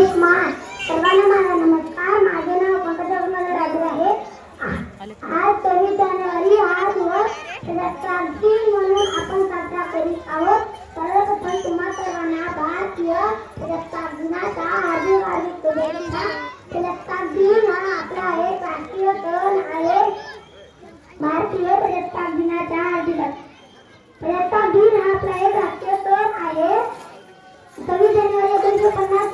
देश महान. सर्वांना माझा नमस्कार. माझे नाव पंकजा राजू आहे. आज 26 जानेवारी हा दिवस प्रजासत्ताक दिन म्हणून आपण साजरा करीत आहोत. सर्वप्रथम तुम्हा सर्वांना भारतीय प्रजासत्ताक दिनाच्या हार्दिक शुभेच्छा. प्रजासत्ताक दिन हा आपला एक राष्ट्रीय सण आहे. भारतीय प्रजासत्ताक दिनाच्या हार्दिक प्रजासत्ताक दिन हा आपला एक राष्ट्रीय सण आहे. 26 जानेवारी 1950